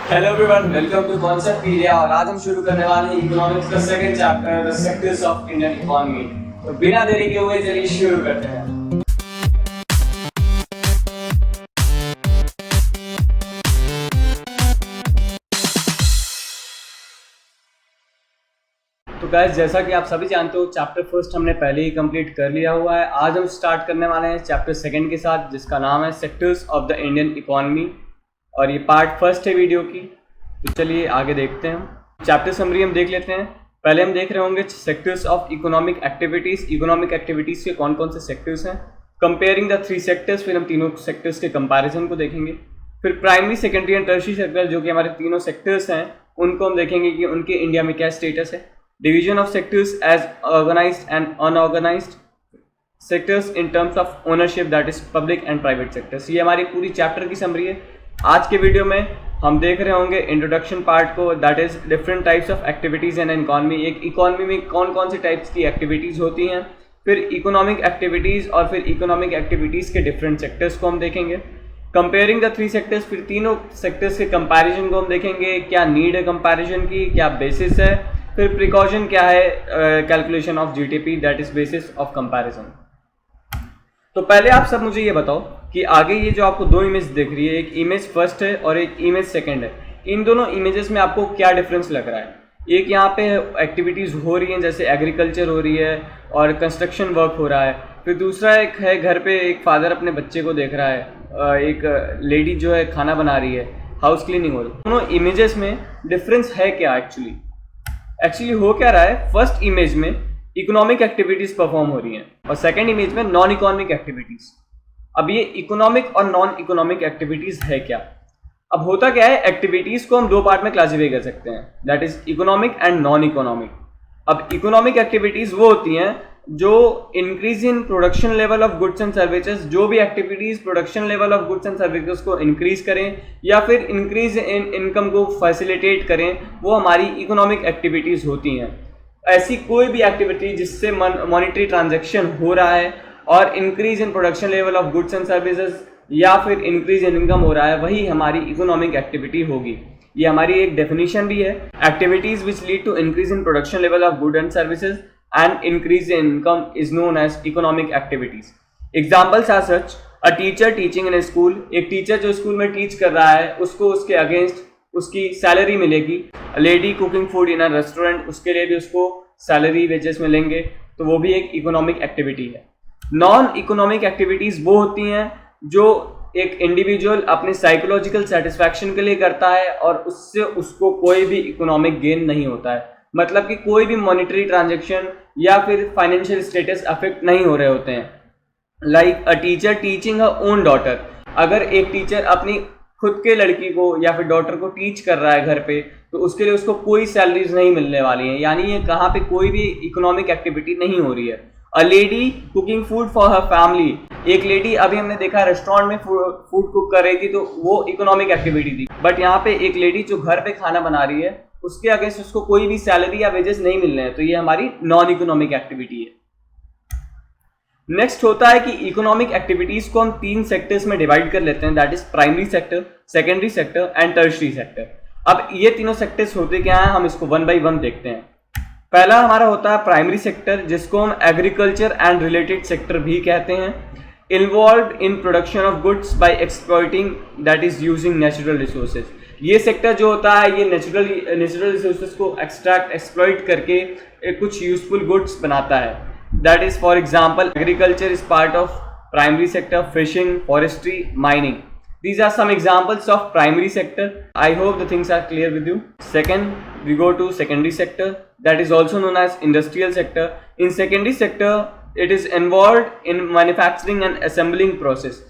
Hello everyone, welcome to Conceptpedia. और आज हम शुरू करने वाले हैं इकोनॉमिक्स का second chapter, the sectors of Indian economy. तो बिना देरी के हुए चलिए शुरू करते हैं। तो गाइस, जैसा कि आप सभी जानते हो, चैप्टर फर्स्ट हमने पहले ही कंप्लीट कर लिया हुआ है। आज हम स्टार्ट करने वाले हैं चैप्टर सेकंड के साथ, जिसका नाम है sectors of the Indian economy, और ये पार्ट फर्स्ट है वीडियो की। तो चलिए आगे देखते हैं। चैप्टर समरी हम देख लेते हैं। पहले हम देख रहे होंगे sectors of economic activities. Economic activities के कौन कौन से सेक्टर्स हैं, कंपेयरिंग द थ्री सेक्टर्स। फिर हम तीनों सेक्टर्स के कंपैरिजन को देखेंगे। फिर primary, secondary and tertiary sector, जो कि हमारे तीनों सेक्टर्स हैं, उनको हम देखेंगे कि उनके इंडिया में क्या स्टेटस है। Division of sectors as organised and unorganised sectors in terms of ownership, that is public and private sectors. ये हमारी पूरी चैप्टर की समरी है। आज के वीडियो में हम देख रहे होंगे इंट्रोडक्शन पार्ट को, that is different types of activities in economy. एक इकोनॉमी में कौन कौन से टाइप्स की एक्टिविटीज होती हैं, फिर इकोनॉमिक एक्टिविटीज, और फिर इकोनॉमिक एक्टिविटीज के डिफरेंट सेक्टर्स को हम देखेंगे। कंपेयरिंग द थ्री सेक्टर्स, फिर तीनों सेक्टर्स के कंपैरिजन को हम देखेंगे। क्या नीड है कंपैरिजन की, क्या बेसिस है, फिर प्रिकॉशन क्या है, calculation of GDP, that is basis of comparison. तो पहले आप सब मुझे ये बताओ कि आगे ये जो आपको दो इमेज दिख रही है, एक इमेज फर्स्ट है और एक इमेज सेकंड है, इन दोनों इमेजेस में आपको क्या डिफरेंस लग रहा है? एक यहाँ पे एक्टिविटीज़ हो रही हैं, जैसे एग्रीकल्चर हो रही है और कंस्ट्रक्शन वर्क हो रहा है। फिर दूसरा एक है, घर पे एक फादर अपने बच्चे को देख रहा है, एक लेडी जो है खाना बना रही है, हाउस क्लीनिंग हो रही है। दोनों इमेजेस में डिफरेंस है क्या? एक्चुअली हो क्या रहा है, फर्स्ट इमेज में इकोनॉमिक एक्टिविटीज परफॉर्म हो रही हैं और सेकंड इमेज में नॉन इकोनॉमिक एक्टिविटीज। अब ये इकोनॉमिक और नॉन इकोनॉमिक एक्टिविटीज है क्या? अब होता क्या है, एक्टिविटीज को हम दो पार्ट में क्लासिफाई कर सकते हैं, that is economic and non economic. अब इकोनॉमिक एक्टिविटीज वो होती हैं जो increase in production level of goods and services, जो भी activities production level of goods and services को इंक्रीज करें या फिर इंक्रीज इन इनकम को फैसिलिटेट करें, वो हमारी इकोनॉमिक एक्टिविटीज होती हैं। ऐसी कोई भी एक्टिविटी जिससे मॉनेटरी ट्रांजैक्शन हो रहा है और increase in production level of goods and services या फिर इंक्रीज इन इनकम हो रहा है, वही हमारी इकोनॉमिक एक्टिविटी होगी। ये हमारी एक डेफिनेशन भी है, activities which lead to increase in production level of good and services and increase in income is known as economic activities. Examples are such, a teacher teaching in a school, एक teacher जो school में teach कर रहा है उसको उसके against उसकी salary मिलेगी। Lady cooking food in a restaurant, उसके लिए भी उसको सैलरी वेजेस मिलेंगे, तो वो भी एक इकोनॉमिक एक्टिविटी है। नॉन इकोनॉमिक एक्टिविटीज वो होती हैं जो एक इंडिविजुअल अपने साइकोलॉजिकल सेटिस्फैक्शन के लिए करता है और उससे उसको कोई भी इकोनॉमिक गेन नहीं होता है। मतलब कि कोई भी मॉनेटरी ट्रांजैक्शन या फिर फाइनेंशियल स्टेटस अफेक्ट नहीं हो रहे होते हैं। Like a teacher teaching a own daughter, अगर एक टीचर अपनी खुद के लड़की को या फिर डॉटर को टीच कर रहा है घर पे, तो उसके लिए उसको कोई सैलरीज नहीं मिलने वाली है, यानी ये कहाँ पे कोई भी इकोनॉमिक एक्टिविटी नहीं हो रही है। A lady cooking food for her family, एक लेडी अभी हमने देखा रेस्टोरेंट में फूड कुक कर रही थी, तो वो इकोनॉमिक एक्टिविटी थी। बट यहाँ पे एक लेडी जो घर पे खाना बना रही है, उसके अगेंस्ट उसको कोई भी सैलरी या वेजेस नहीं मिल रहे हैं, तो ये हमारी नॉन इकोनॉमिक एक्टिविटी है। नेक्स्ट होता है कि इकोनॉमिक एक्टिविटीज को हम तीन सेक्टर्स में डिवाइड कर लेते हैं, that is primary sector, secondary sector and tertiary sector. अब ये तीनों सेक्टर्स होते क्या हैं, हम इसको वन बाय वन देखते हैं। पहला हमारा होता है प्राइमरी सेक्टर, जिसको हम एग्रीकल्चर एंड रिलेटेड सेक्टर भी कहते हैं। Involve in production of goods by exploiting, that is using natural resources. ये सेक्टर जो होता है, ये नेचुरल रिसोर्सेज को एक्सप्लॉइट करके कुछ यूजफुल गुड्स बनाता है। That is, for example, agriculture is part of primary sector, fishing, forestry, mining. These are some examples of primary sector. I hope the things are clear with you. Second, we go to secondary sector, that is also known as industrial sector. In secondary sector, it is involved in manufacturing and assembling process.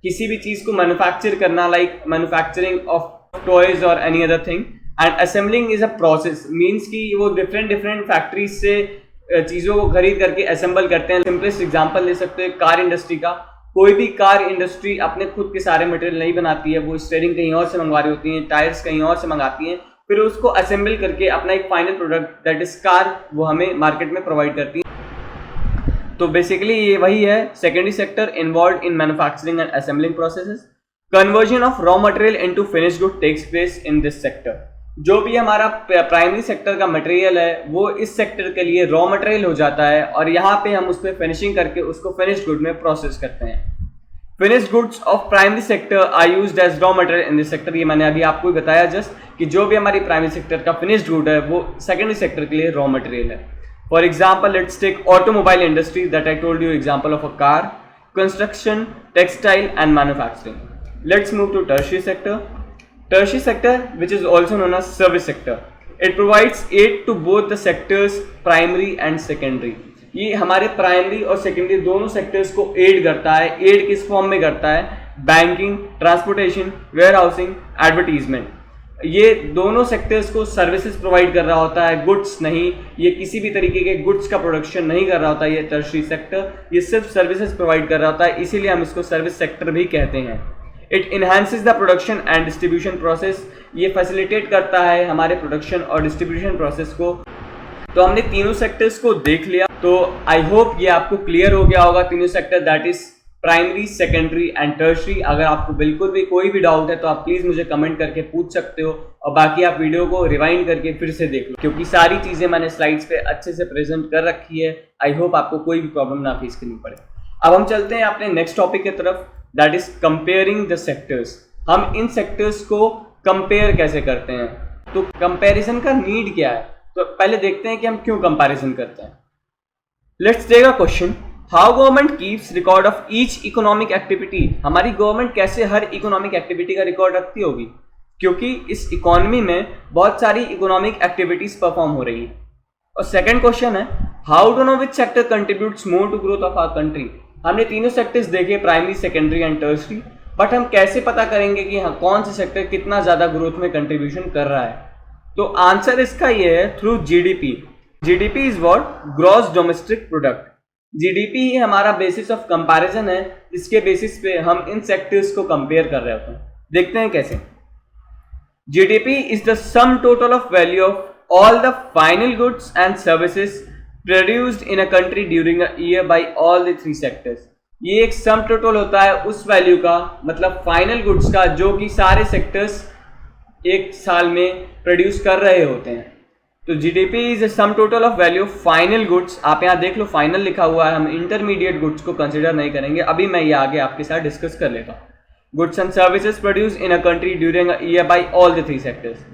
किसी भी चीज को manufacture करना, like manufacturing of toys or any other thing, and assembling is a process, means कि वो different factories से चीज़ों को खरीद करके असेंबल करते हैं। सिंपलेस्ट एग्जांपल ले सकते हैं कार इंडस्ट्री का। कोई भी कार इंडस्ट्री अपने खुद के सारे मटेरियल नहीं बनाती है, वो स्टीयरिंग कहीं और से मंगवा रही होती हैं, टायर्स कहीं और से मंगाती हैं, फिर उसको असेंबल करके अपना एक final product that is car वो हमें मार्केट में प्रोवाइड करती है। तो बेसिकली ये वही है, secondary sector involve in manufacturing and assembling processes. Conversion of raw material into finished good takes place in this sector. जो भी हमारा प्राइमरी सेक्टर का मटेरियल है वो इस सेक्टर के लिए रॉ मटेरियल हो जाता है और यहाँ पे हम उस पर फिनिशिंग करके उसको फिनिश्ड गुड में प्रोसेस करते हैं। Finished goods of primary sector are used as raw material in this sector. ये मैंने अभी आपको बताया जस्ट कि जो भी हमारी प्राइमरी सेक्टर का फिनिश्ड गुड है वो सेकेंडरी सेक्टर के लिए रॉ मटेरियल है। For example let's take automobile industry that I told you example of a car, construction, textile and manufacturing. Let's move to tertiary sector. Tertiary sector, which is also known as service sector, it provides aid to both the sectors primary and secondary। ये हमारे primary और secondary दोनों sectors को add करता है। Add किस form में करता है? Banking, transportation, warehousing, advertisement. ये दोनों सेक्टर्स को सर्विसेज प्रोवाइड कर रहा होता है, गुड्स नहीं। ये किसी भी तरीके के गुड्स का प्रोडक्शन नहीं कर रहा होता ये टर्शियरी सेक्टर, ये सिर्फ सर्विसेज प्रोवाइड कर रहा होता है, इसीलिए हम इसको सर्विस सेक्टर भी कहते हैं। It enhances the production and distribution process. ये फैसिलिटेट करता है हमारे प्रोडक्शन और डिस्ट्रीब्यूशन प्रोसेस को। तो हमने तीनों सेक्टर्स को देख लिया, तो आई होप ये आपको क्लियर हो गया होगा तीनों sector, that is primary, secondary and tertiary. अगर आपको बिल्कुल भी कोई भी डाउट है तो आप प्लीज़ मुझे कमेंट करके पूछ सकते हो और बाकी आप वीडियो को रिवाइंड करके फिर से देख लो, क्योंकि सारी चीज़ें मैंने स्लाइड्स पे अच्छे से प्रेजेंट कर रखी है। आई होप आपको कोई भी प्रॉब्लम ना फेस करनी पड़े। अब हम चलते हैं अपने नेक्स्ट टॉपिक की तरफ, that is comparing the sectors. हम इन सेक्टर्स को कंपेयर कैसे करते हैं, तो कंपैरिजन का नीड क्या है, तो पहले देखते हैं कि हम क्यों कंपैरिजन करते हैं। Let's take a question, how government keeps record of each economic activity. हमारी गवर्नमेंट कैसे हर इकोनॉमिक एक्टिविटी का रिकॉर्ड रखती होगी, क्योंकि इस इकोनॉमी में बहुत सारी इकोनॉमिक एक्टिविटीज परफॉर्म हो रही है। और सेकंड क्वेश्चन है, how to know which sector contributes more to growth of our country. हमने तीनों सेक्टर्स देखे, primary, secondary and tertiary, but हम कैसे पता करेंगे कि हाँ कौन सा सेक्टर कितना ज्यादा ग्रोथ में कंट्रीब्यूशन कर रहा है। तो आंसर इसका ये है, through GDP. GDP is what? Gross domestic product. GDP ही हमारा बेसिस ऑफ कंपैरिजन है, जिसके बेसिस पे हम इन सेक्टर्स को कंपेयर कर रहे होते हैं। देखते हैं कैसे। GDP is the sum total of value of all the final goods and services produced in a country during a year by all the three sectors। ये एक सम टोटल होता है उस वैल्यू का, मतलब फाइनल गुड्स का, जो कि सारे सेक्टर्स एक साल में प्रोड्यूस कर रहे होते हैं। तो GDP is a sum total of value of final goods. आप यहाँ देख लो फाइनल लिखा हुआ है, हम इंटरमीडिएट गुड्स को कंसिडर नहीं करेंगे, अभी मैं ये आगे आपके साथ डिस्कस कर लेता हूँ। Goods and services produce in a country during a year by all the three sectors.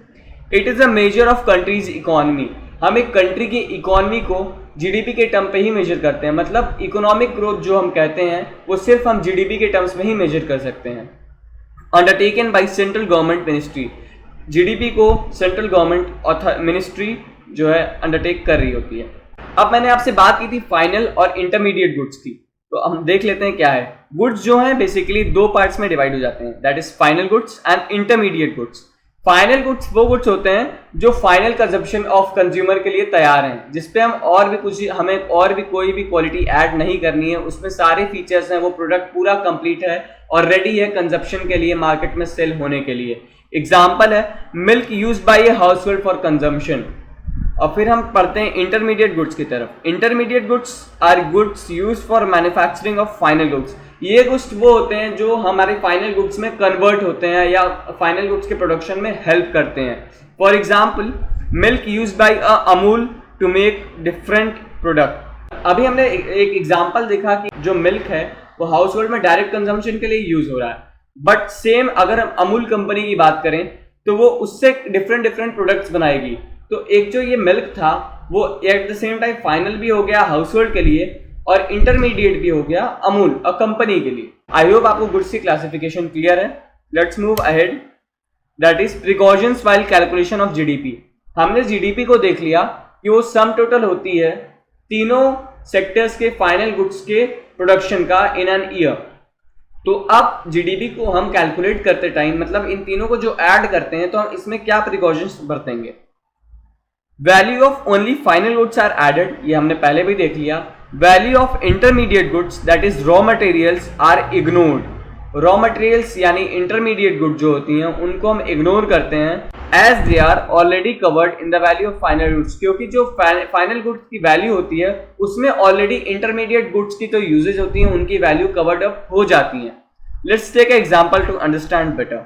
It is a measure of country's economy. हम एक कंट्री की इकोनॉमी को जीडीपी के टर्म पे ही मेजर करते हैं, मतलब इकोनॉमिक ग्रोथ जो हम कहते हैं वो सिर्फ हम जीडीपी के टर्म्स में ही मेजर कर सकते हैं। Undertaken by central government ministry. GDP को सेंट्रल गवर्नमेंट मिनिस्ट्री जो है अंडरटेक कर रही होती है। अब मैंने आपसे बात की थी फाइनल और इंटरमीडिएट गुड्स की, तो हम देख लेते हैं क्या है। गुड्स जो है बेसिकली दो पार्ट्स में डिवाइड हो जाते हैं, that is final goods and intermediate goods. Final goods वो गुड्स होते हैं जो फाइनल कंजप्शन ऑफ कंज्यूमर के लिए तैयार हैं, जिसपे हम और भी कुछ, हमें और भी कोई भी क्वालिटी ऐड नहीं करनी है, उसमें सारे फीचर्स हैं, वो प्रोडक्ट पूरा कंप्लीट है और रेडी है कंजप्शन के लिए, मार्केट में सेल होने के लिए। एग्जाम्पल है milk used by a household for consumption. और फिर हम पढ़ते हैं इंटरमीडिएट गुड्स की तरफ। Intermediate goods are goods used for manufacturing of final goods. ये गुड्स वो होते हैं जो हमारे फाइनल गुड्स में कन्वर्ट होते हैं या फाइनल गुड्स के प्रोडक्शन में हेल्प करते हैं। For example milk used by Amul to make different product. अभी हमने एक एग्जाम्पल देखा कि जो मिल्क है वो हाउस होल्ड में डायरेक्ट कंजम्पशन के लिए यूज हो रहा है, बट सेम अगर हम अमूल कंपनी की बात करें तो वो उससे डिफरेंट प्रोडक्ट्स बनाएगी। तो एक जो ये मिल्क था वो at the same time final भी हो गया हाउस होल्ड के लिए और इंटरमीडिएट भी हो गया अमूल और कंपनी के लिए। आई होप आपको गुड्स की क्लासिफिकेशन क्लियर है। Let's move ahead, that is precautions while calculation of GDP. हमने जीडीपी को देख लिया कि वो सम टोटल होती है तीनों सेक्टर्स के फाइनल गुड्स के प्रोडक्शन का इन एन ईयर। तो अब जीडीपी को हम कैलकुलेट करते टाइम, मतलब इन तीनों को जो ऐड करते हैं, तो हम इसमें क्या प्रिकॉशंस बरतेंगे। Value of only final goods are added, ये हमने पहले भी देख लिया। Value of intermediate goods that is raw materials are ignored. Raw materials यानी इंटरमीडिएट गुड जो होती हैं उनको हम इग्नोर करते हैं as they are already covered in the value of final goods, क्योंकि जो फाइनल गुड्स की वैल्यू होती है उसमें ऑलरेडी इंटरमीडिएट गुड्स की तो यूजेज होती हैं, उनकी वैल्यू कवर्ड अप हो जाती है। Let's take example to understand better.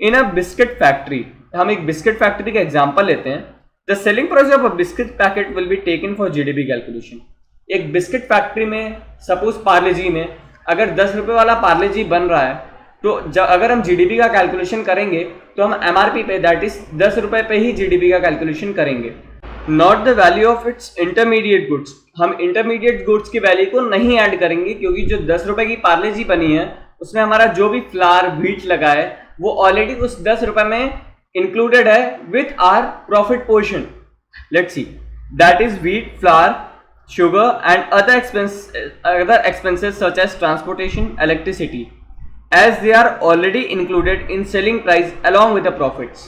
In a biscuit factory, हम एक बिस्किट फैक्ट्री का एग्जांपल लेते हैं। The selling price of a biscuit packet will be taken for GDP calculation. एक बिस्किट फैक्ट्री में सपोज पार्ले जी में अगर 10 रुपए वाला पार्ले जी बन रहा है, तो अगर हम जीडीपी का कैलकुलेशन करेंगे तो हम एमआरपी पे दैट इज 10 रुपए पे ही जीडीपी का कैलकुलेशन करेंगे, not the value of its intermediate goods. हम इंटरमीडिएट गुड्स की वैल्यू को नहीं ऐड करेंगे, क्योंकि जो 10 रुपए की पार्ले जी बनी है उसमें हमारा जो भी फ्लावर व्हीट लगा है वो ऑलरेडी उस 10 रुपए में इंक्लूडेड है with our profit portion. Let's see, that is wheat, flour, sugar and other expenses such as transportation, electricity, as they are already included in selling price along with the profits।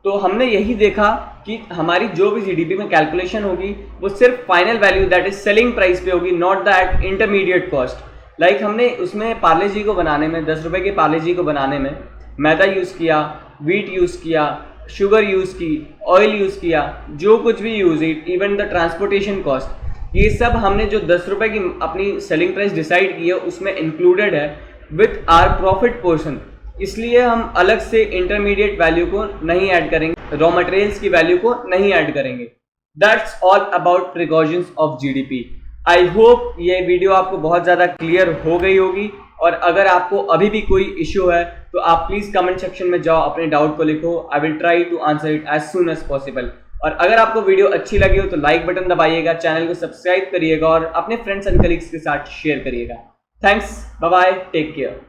तो हमने यही देखा कि हमारी जो भी GDP में calculation होगी वो सिर्फ final value that is selling price पे होगी, not that intermediate cost. Like हमने उसमें पार्ले जी को बनाने में, 10 रुपए के पार्ले जी को बनाने में मैदा यूज़ किया, व्हीट यूज़ किया, शुगर यूज़ की, ऑयल यूज़ किया, जो कुछ भी use, even the transportation cost, ये सब हमने जो 10 रुपए की अपनी सेलिंग प्राइस डिसाइड की है उसमें इंक्लूडेड है विथ आर प्रॉफिट पोर्शन। इसलिए हम अलग से इंटरमीडिएट वैल्यू को नहीं ऐड करेंगे, रॉ मटेरियल्स की वैल्यू को नहीं ऐड करेंगे। That's all about precautions of GDP. I hope ये वीडियो आपको बहुत ज़्यादा क्लियर हो गई होगी, और अगर आपको अभी भी कोई इश्यू है तो आप प्लीज़ कमेंट सेक्शन में जाओ, अपने डाउट को लिखो। I will try to answer it as soon as possible. और अगर आपको वीडियो अच्छी लगी हो तो लाइक बटन दबाइएगा, चैनल को सब्सक्राइब करिएगा और अपने फ्रेंड्स एंड कलीग्स के साथ शेयर करिएगा। Thanks, bye bye, take care.